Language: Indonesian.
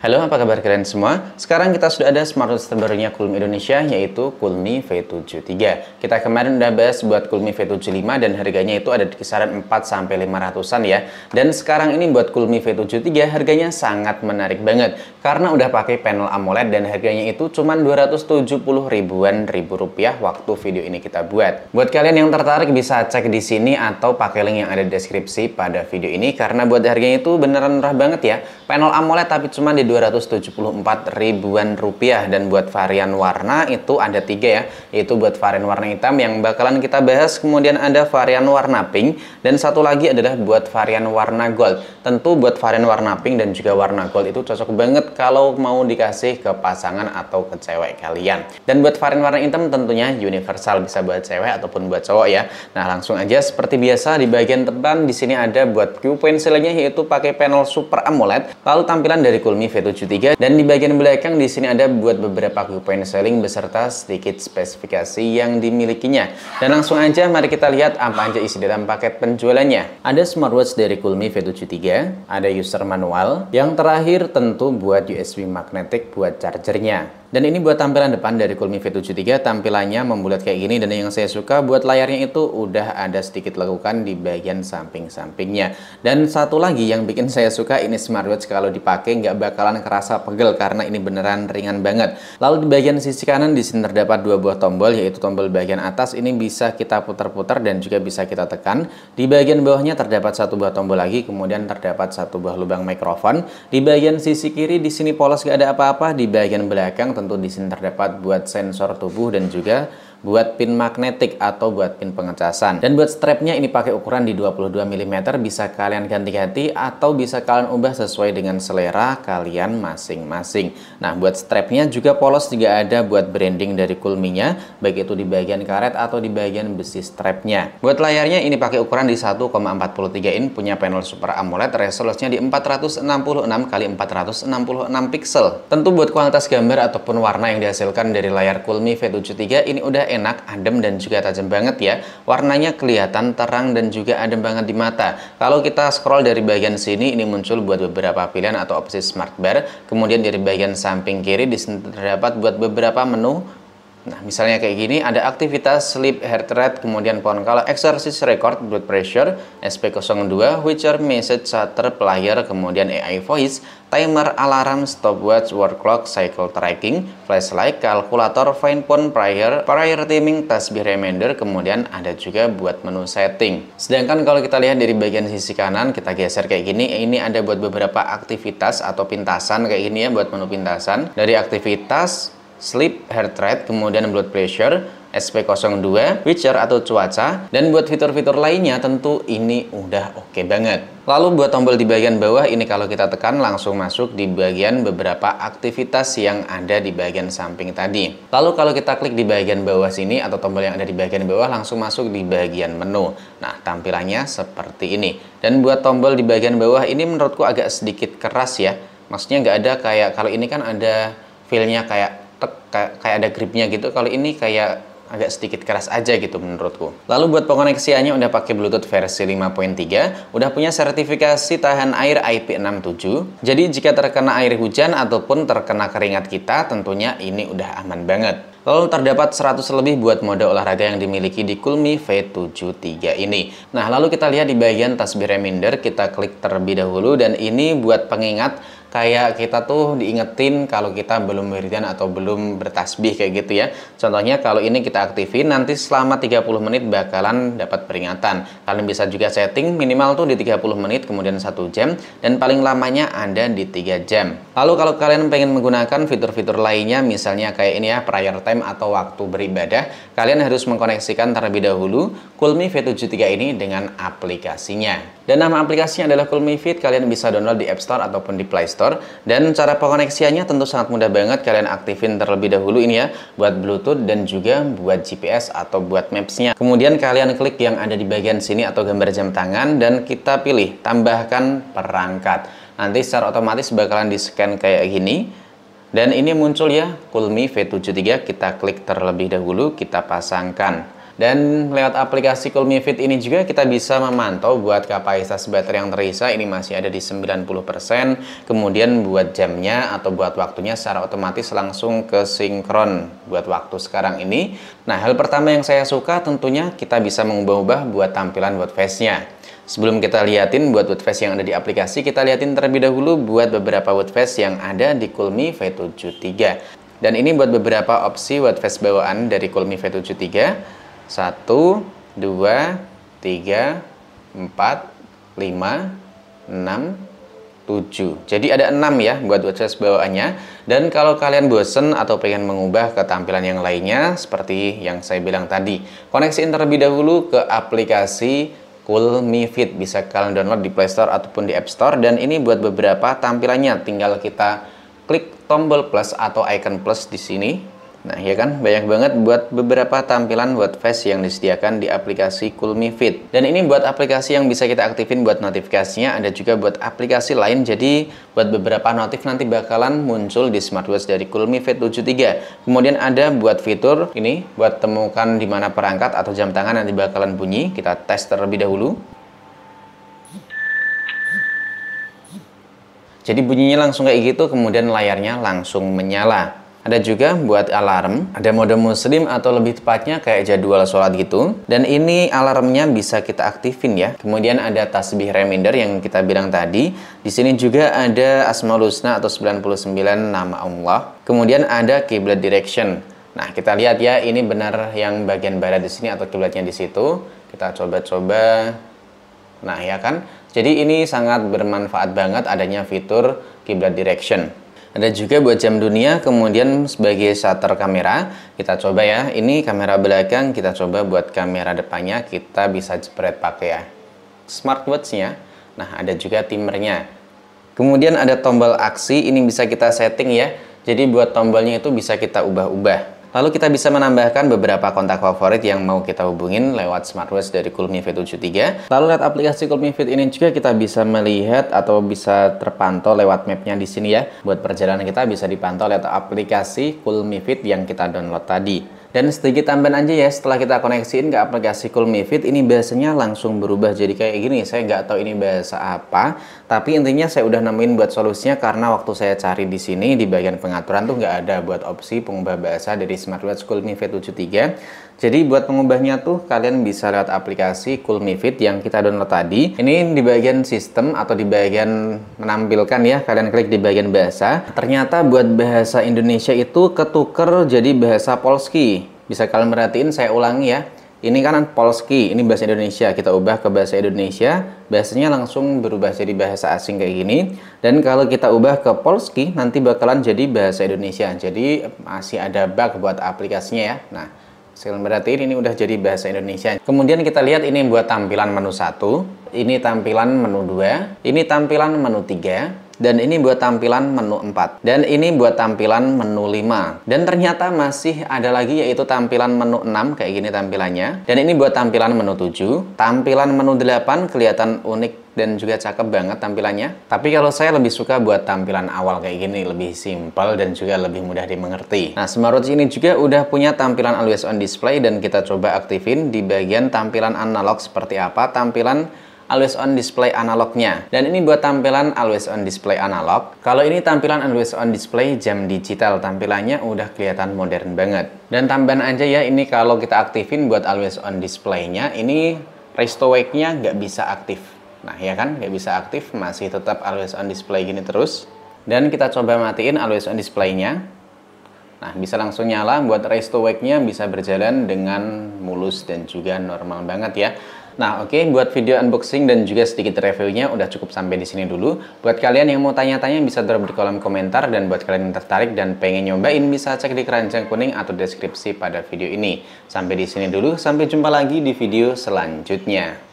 Halo, apa kabar kalian semua? Sekarang kita sudah ada smartwatch terbarunya Kulmi Indonesia, yaitu Kulmi V73. Kita kemarin udah bahas buat Kulmi V75 dan harganya itu ada di kisaran 4-500an ya. Dan sekarang ini buat Kulmi V73 harganya sangat menarik banget karena udah pakai panel AMOLED dan harganya itu cuma 270 ribuan rupiah waktu video ini kita buat. Buat kalian yang tertarik bisa cek di sini atau pakai link yang ada di deskripsi pada video ini karena buat harganya itu beneran murah banget ya. Panel AMOLED tapi cuma di 274 ribuan rupiah, dan buat varian warna itu ada 3 ya, yaitu buat varian warna hitam yang bakalan kita bahas, kemudian ada varian warna pink, dan satu lagi adalah buat varian warna gold. Tentu buat varian warna pink dan juga warna gold itu cocok banget kalau mau dikasih ke pasangan atau ke cewek kalian. Dan buat varian warna hitam tentunya universal, bisa buat cewek ataupun buat cowok ya. Nah, langsung aja seperti biasa di bagian depan di sini ada buat viewpoint ceiling-nya, yaitu pakai panel Super AMOLED. Lalu tampilan dari Kulmi V73, dan di bagian belakang di sini ada buat beberapa viewpoint ceiling beserta sedikit spesifikasi yang dimilikinya. Dan langsung aja mari kita lihat apa aja isi dalam paket penjualannya. Ada smartwatch dari Kulmi V73, ada user manual, yang terakhir tentu buat USB magnetic buat chargernya. Dan ini buat tampilan depan dari Kulmi V73, tampilannya membulat kayak gini, dan yang saya suka buat layarnya itu udah ada sedikit lekukan di bagian samping-sampingnya. Dan satu lagi yang bikin saya suka, ini smartwatch kalau dipakai nggak bakalan kerasa pegel karena ini beneran ringan banget. Lalu di bagian sisi kanan di sini terdapat dua buah tombol, yaitu tombol bagian atas ini bisa kita putar-putar dan juga bisa kita tekan. Di bagian bawahnya terdapat satu buah tombol lagi, kemudian terdapat satu buah lubang mikrofon. Di bagian sisi kiri di sini polos nggak ada apa-apa. Di bagian belakang tentu di sini terdapat buat sensor tubuh dan juga buat pin magnetik atau buat pin pengecasan. Dan buat strapnya ini pakai ukuran di 22 mm, bisa kalian ganti-ganti atau bisa kalian ubah sesuai dengan selera kalian masing-masing. Nah, buat strapnya juga polos, juga ada buat branding dari Kulminya, baik itu di bagian karet atau di bagian besi strapnya. Buat layarnya ini pakai ukuran di 1,43 in, punya panel Super AMOLED, resolusinya di 466 x 466 pixel. Tentu buat kualitas gambar ataupun warna yang dihasilkan dari layar Kulmi V73 ini udah enak, adem, dan juga tajam banget ya. Warnanya kelihatan terang dan juga adem banget di mata. Kalau kita scroll dari bagian sini, ini muncul buat beberapa pilihan atau opsi smart bar. Kemudian dari bagian samping kiri di sini terdapat buat beberapa menu. Nah, misalnya kayak gini, ada aktivitas, sleep, heart rate, kemudian pohon kala, exercise record, blood pressure, SP02, witcher, message, shutter, player, kemudian AI voice, timer, alarm, stopwatch, word clock, cycle tracking, flashlight, kalkulator, find phone, prayer timing, tasbih reminder, kemudian ada juga buat menu setting. Sedangkan kalau kita lihat dari bagian sisi kanan, kita geser kayak gini, ini ada buat beberapa aktivitas atau pintasan kayak gini ya, buat menu pintasan. Dari aktivitas, sleep, heart rate, kemudian blood pressure, SP02, witcher atau cuaca, dan buat fitur-fitur lainnya tentu ini udah oke banget. Lalu buat tombol di bagian bawah ini kalau kita tekan langsung masuk di bagian beberapa aktivitas yang ada di bagian samping tadi. Lalu kalau kita klik di bagian bawah sini atau tombol yang ada di bagian bawah langsung masuk di bagian menu. Nah, tampilannya seperti ini. Dan buat tombol di bagian bawah ini menurutku agak sedikit keras ya. Maksudnya nggak ada kayak, kalau ini kan ada feel-nya kayak ada gripnya gitu. Kalau ini kayak agak sedikit keras aja gitu menurutku. Lalu buat pengoneksiannya udah pakai Bluetooth versi 5.3, udah punya sertifikasi tahan air IP67. Jadi jika terkena air hujan ataupun terkena keringat kita, tentunya ini udah aman banget. Lalu terdapat 100 lebih buat mode olahraga yang dimiliki di Kulmi V73 ini. Nah, lalu kita lihat di bagian tasbih reminder, kita klik terlebih dahulu, dan ini buat pengingat, kayak kita tuh diingetin kalau kita belum wiridan atau belum bertasbih kayak gitu ya. Contohnya kalau ini kita aktifin, nanti selama 30 menit bakalan dapat peringatan. Kalian bisa juga setting minimal tuh di 30 menit, kemudian 1 jam, dan paling lamanya ada di 3 jam. Lalu kalau kalian pengen menggunakan fitur-fitur lainnya, misalnya kayak ini ya, prayer time atau waktu beribadah, kalian harus mengkoneksikan terlebih dahulu Kulmi V73 ini dengan aplikasinya. Dan nama aplikasinya adalah Kulmi Fit. Kalian bisa download di App Store ataupun di Play Store. Dan cara pengoneksiannya tentu sangat mudah banget. Kalian aktifin terlebih dahulu ini ya, buat Bluetooth dan juga buat GPS atau buat Maps-nya. Kemudian kalian klik yang ada di bagian sini atau gambar jam tangan, dan kita pilih tambahkan perangkat. Nanti secara otomatis bakalan di-scan kayak gini. Dan ini muncul ya Kulmi V73, kita klik terlebih dahulu, kita pasangkan. Dan lewat aplikasi Cool Me Fit ini juga kita bisa memantau buat kapasitas baterai yang terisa ini masih ada di 90%. Kemudian buat jamnya atau buat waktunya secara otomatis langsung ke sinkron buat waktu sekarang ini. Nah, hal pertama yang saya suka tentunya kita bisa mengubah-ubah buat tampilan watch face-nya. Sebelum kita liatin buat watch face yang ada di aplikasi, kita liatin terlebih dahulu buat beberapa watch face yang ada di Cool Me V73. Dan ini buat beberapa opsi watch face bawaan dari Cool Me V73. 1, 2, 3, 4, 5, 6, 7. Jadi ada 6 ya buat watch face bawaannya. Dan kalau kalian bosen atau pengen mengubah ke tampilan yang lainnya seperti yang saya bilang tadi, koneksiin terlebih dahulu ke aplikasi Cool Me Fit. Bisa kalian download di Play Store ataupun di App Store. Dan ini buat beberapa tampilannya, tinggal kita klik tombol plus atau icon plus di sini. Nah, ya kan, banyak banget buat beberapa tampilan watch face yang disediakan di aplikasi Cool Me Fit. Dan ini buat aplikasi yang bisa kita aktifin buat notifikasinya, ada juga buat aplikasi lain. Jadi, buat beberapa notif nanti bakalan muncul di smartwatch dari Cool Me Fit 73. Kemudian ada buat fitur ini, buat temukan di mana perangkat atau jam tangan nanti bakalan bunyi. Kita tes terlebih dahulu. Jadi bunyinya langsung kayak gitu, kemudian layarnya langsung menyala. Ada juga buat alarm, ada mode muslim atau lebih tepatnya kayak jadwal sholat gitu. Dan ini alarmnya bisa kita aktifin ya. Kemudian ada tasbih reminder yang kita bilang tadi. Di sini juga ada Asmaul Husna atau 99 nama Allah. Kemudian ada kiblat direction. Nah, kita lihat ya, ini benar yang bagian barat di sini atau kiblatnya di situ. Kita coba-coba. Nah, ya kan? Jadi ini sangat bermanfaat banget adanya fitur kiblat direction. Ada juga buat jam dunia, kemudian sebagai shutter kamera. Kita coba ya, ini kamera belakang, kita coba buat kamera depannya, kita bisa jepret pakai ya smartwatch-nya. Nah, ada juga timernya. Kemudian ada tombol aksi, ini bisa kita setting ya. Jadi buat tombolnya itu bisa kita ubah-ubah. Lalu kita bisa menambahkan beberapa kontak favorit yang mau kita hubungin lewat smartwatch dari Cool Me V73. Lalu lewat aplikasi Cool Me Fit ini juga kita bisa melihat atau bisa terpantau lewat mapnya di sini ya. Buat perjalanan kita bisa dipantau lewat aplikasi Cool Me Fit yang kita download tadi. Dan sedikit tambahan aja ya, setelah kita koneksiin ke aplikasi Cool Me Fit, ini bahasanya langsung berubah jadi kayak gini. Saya nggak tahu ini bahasa apa, tapi intinya saya udah nemuin buat solusinya karena waktu saya cari di sini di bagian pengaturan tuh nggak ada buat opsi pengubah bahasa dari smartwatch Cool Me V73. Jadi buat pengubahnya tuh kalian bisa lewat aplikasi Cool Me Fit yang kita download tadi. Ini di bagian sistem atau di bagian menampilkan ya, kalian klik di bagian bahasa. Ternyata buat bahasa Indonesia itu ketuker jadi bahasa Polski. Bisa kalian perhatiin, saya ulangi ya. Ini kan Polski, ini bahasa Indonesia. Kita ubah ke bahasa Indonesia, bahasanya langsung berubah jadi bahasa asing kayak gini. Dan kalau kita ubah ke Polski, nanti bakalan jadi bahasa Indonesia. Jadi masih ada bug buat aplikasinya ya. Nah, kalian perhatiin ini udah jadi bahasa Indonesia. Kemudian kita lihat ini buat tampilan menu 1, ini tampilan menu 2, ini tampilan menu 3. Dan ini buat tampilan menu 4. Dan ini buat tampilan menu 5. Dan ternyata masih ada lagi yaitu tampilan menu 6. Kayak gini tampilannya. Dan ini buat tampilan menu 7. Tampilan menu 8 kelihatan unik dan juga cakep banget tampilannya. Tapi kalau saya lebih suka buat tampilan awal kayak gini. Lebih simpel dan juga lebih mudah dimengerti. Nah, smartwatch ini juga udah punya tampilan always on display. Dan kita coba aktifin di bagian tampilan analog seperti apa tampilan always on display analognya. Dan ini buat tampilan always on display analog. Kalau ini tampilan always on display jam digital, tampilannya udah kelihatan modern banget. Dan tambahan aja ya, ini kalau kita aktifin buat always on display-nya, ini resto wake-nya nggak bisa aktif. Nah ya kan, nggak bisa aktif, masih tetap always on display gini terus. Dan kita coba matiin always on display-nya. Nah, bisa langsung nyala, buat resto wake-nya bisa berjalan dengan mulus dan juga normal banget ya. Nah, oke, buat video unboxing dan juga sedikit reviewnya udah cukup sampai di sini dulu. Buat kalian yang mau tanya-tanya bisa drop di kolom komentar, dan buat kalian yang tertarik dan pengen nyobain bisa cek di keranjang kuning atau deskripsi pada video ini. Sampai di sini dulu, sampai jumpa lagi di video selanjutnya.